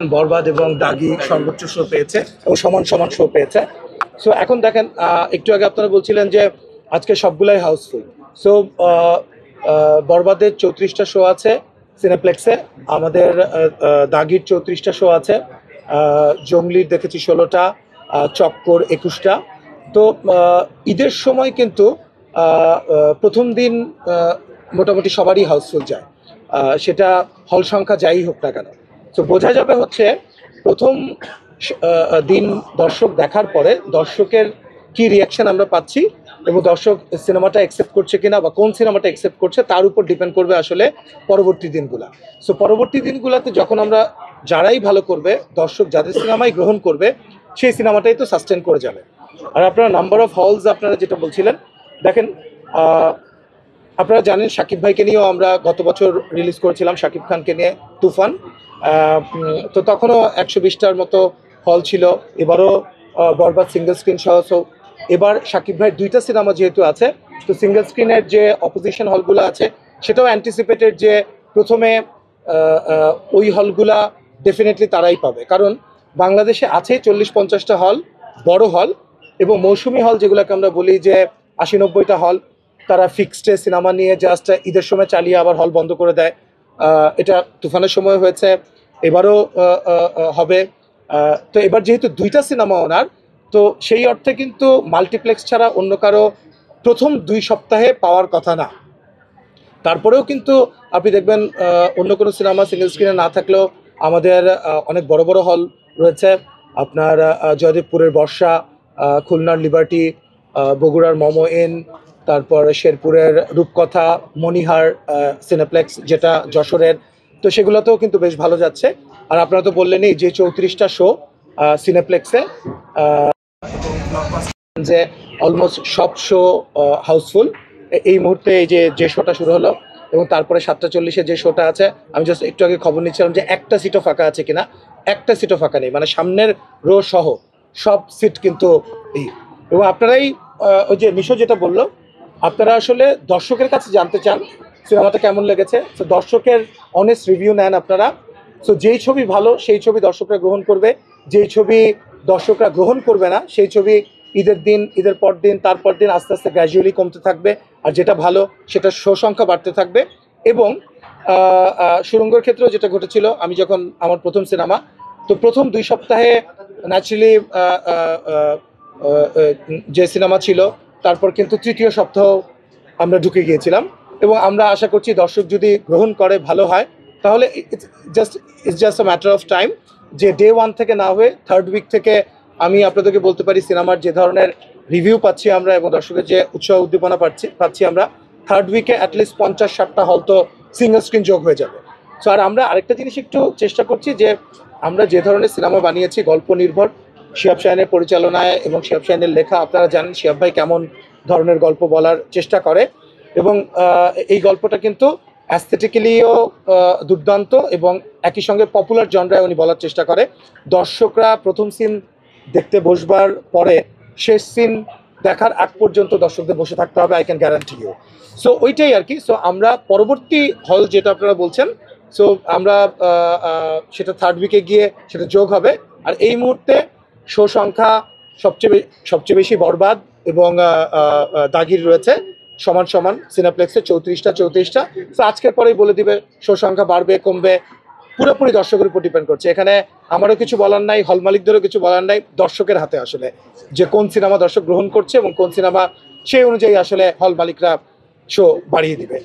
বরবাদ এবং দাগি সর্বোচ্চ শো পেয়েছে ও সমান সমান শো পেয়েছে। সো এখন দেখেন, একটু আগে আপনারা বলছিলেন যে আজকে সবগুলাই হাউসফুল। সো বরবাদের 34টা শো আছে সিনেপ্লেক্সে, আমাদের দাগির 34টা শো আছে, জঙ্গলির দেখেছি 16টা, চক্কর 21টা। তো ঈদের সময় কিন্তু প্রথম দিন মোটামুটি সবারই হাউসফুল যায়, সেটা হল সংখ্যা যাই হোক না কেন। তো বোঝা যাবে হচ্ছে প্রথম দিন দর্শক দেখার পরে দর্শকের কি রিয়াকশন আমরা পাচ্ছি এবং দর্শক সিনেমাটা অ্যাকসেপ্ট করছে কিনা বা কোন সিনেমাটা অ্যাকসেপ্ট করছে তার উপর ডিপেন্ড করবে আসলে পরবর্তী দিনগুলা। সো পরবর্তী দিনগুলোতে যখন আমরা যারাই ভালো করবে, দর্শক যাদের সিনেমাই গ্রহণ করবে সেই সিনেমাটাই তো সাস্টেন করে যাবে। আর আপনারা নাম্বার অফ হলস আপনারা যেটা বলছিলেন, দেখেন আপনারা জানেন শাকিব ভাইকে নিয়েও আমরা গত বছর রিলিজ করেছিলাম, শাকিব খানকে নিয়ে তুফান। তো তখনও 120টার মতো হল ছিল। এবারও বরবাদ সিঙ্গেল স্ক্রিন সহ। সো এবার শাকিব ভাইয়ের 2টা সিনেমা যেহেতু আছে, তো সিঙ্গেল স্ক্রিনের যে অপোজিশন হলগুলো আছে সেটাও অ্যান্টিসিপেটেড যে প্রথমে ওই হলগুলা ডেফিনেটলি তারাই পাবে, কারণ বাংলাদেশে আছে 40-50টা হল, বড় হল, এবং মৌসুমি হল যেগুলোকে আমরা বলি যে 80-90টা হল, তারা ফিক্সডে সিনেমা নিয়ে জাস্ট ঈদের সময় চালিয়ে আবার হল বন্ধ করে দেয়। এটা তুফানের সময় হয়েছে, এবারও হবে। তো এবার যেহেতু 2টা সিনেমা ওনার, তো সেই অর্থে কিন্তু মাল্টিপ্লেক্স ছাড়া অন্য কারো প্রথম 2 সপ্তাহে পাওয়ার কথা না। তারপরেও কিন্তু আপনি দেখবেন অন্য কোনো সিনেমা সিঙ্গেল স্ক্রিনে না থাকলেও আমাদের অনেক বড় বড় হল রয়েছে। আপনার জয়দেবপুরের বর্ষা, খুলনার লিবার্টি, বগুড়ার মোমো ইন, তারপর শেরপুরের রূপকথা, মণিহার সিনেপ্লেক্স যেটা যশোরের, তো সেগুলোতেও কিন্তু বেশ ভালো যাচ্ছে। আর আপনারা তো বললেনই যে 34টা শো সিনেপ্লেক্সে, যে অলমোস্ট সব শো হাউসফুল এই মুহূর্তে। এই যে শোটা শুরু হলো এবং তারপরে 7:40-এ যে শোটা আছে, আমি জাস্ট একটু আগে খবর নিচ্ছিলাম যে একটা সিটও ফাঁকা আছে কিনা। একটা সিটও ফাঁকা নেই, মানে সামনের রো সহ সব সিট কিন্তু এই। এবং আপনারাই ওই যে মিশো যেটা বললো, আপনারা আসলে দর্শকের কাছে জানতে চান সিনেমাটা কেমন লেগেছে। তো দর্শকের অনেস্ট রিভিউ নেন আপনারা। সো যেই ছবি ভালো সেই ছবি দর্শকরা গ্রহণ করবে, যেই ছবি দর্শকরা গ্রহণ করবে না সেই ছবি ঈদের দিন, ঈদের পর দিন, তারপর দিন আস্তে আস্তে গ্র্যাজুয়ালি কমতে থাকবে। আর যেটা ভালো সেটা শো সংখ্যা বাড়তে থাকবে। এবং সুড়ঙ্গর ক্ষেত্রেও যেটা ঘটেছিল, আমি যখন আমার প্রথম সিনেমা, তো প্রথম 2 সপ্তাহে ন্যাচারালি যে সিনেমা ছিল, তারপর কিন্তু তৃতীয় সপ্তাহ আমরা ঢুকে গিয়েছিলাম এবং আমরা আশা করছি দর্শক যদি গ্রহণ করে ভালো হয়, তাহলে it's just a matter of time যে ডে 1 থেকে না হয়ে 3rd উইক থেকে আমি আপনাদেরকে বলতে পারি সিনেমার যে ধরনের রিভিউ পাচ্ছি আমরা এবং দর্শকের যে উৎসাহ উদ্দীপনা পাচ্ছি আমরা, 3rd উইকে অ্যাটলিস্ট 50-60টা হল তো সিঙ্গেল স্ক্রিন যোগ হয়ে যাবে। সো আর আমরা আরেকটা জিনিস একটু চেষ্টা করছি যে আমরা যে ধরনের সিনেমা বানিয়েছি গল্প নির্ভর, শিহাব শাহীনের পরিচালনায় এবং শিহাব শাহীনের লেখা, আপনারা জানেন শিহাব ভাই কেমন ধরনের গল্প বলার চেষ্টা করে, এবং এই গল্পটা কিন্তু অ্যাস্থেটিক্যালিও দুর্দান্ত এবং একই সঙ্গে পপুলার জনরায় উনি বলার চেষ্টা করে। দর্শকরা প্রথম সিন দেখতে বসবার পরে শেষ সিন দেখার আগ পর্যন্ত দর্শকদের বসে থাকতে হবে, I can guarantee you. So ওইটাই আর কি। সো আমরা পরবর্তী হল যেটা আপনারা বলছেন, সো আমরা সেটা 3rd উইকে গিয়ে সেটা যোগ হবে। আর এই মুহূর্তে শো সংখ্যা সবচেয়ে বেশি বরবাদ এবং দাগির রয়েছে সমান সমান সিনেপ্লেক্সে 34টা। তো আজকের পরেই বলে দিবে শো সংখ্যা বাড়বে কমবে, পুরোপুরি দর্শকের উপর ডিপেন্ড করছে। এখানে আমারও কিছু বলার নাই, হল মালিকদেরও কিছু বলার নাই, দর্শকের হাতে আসলে যে কোন সিনেমা দর্শক গ্রহণ করছে এবং কোন সিনেমা সেই অনুযায়ী আসলে হল মালিকরা শো বাড়িয়ে দিবে।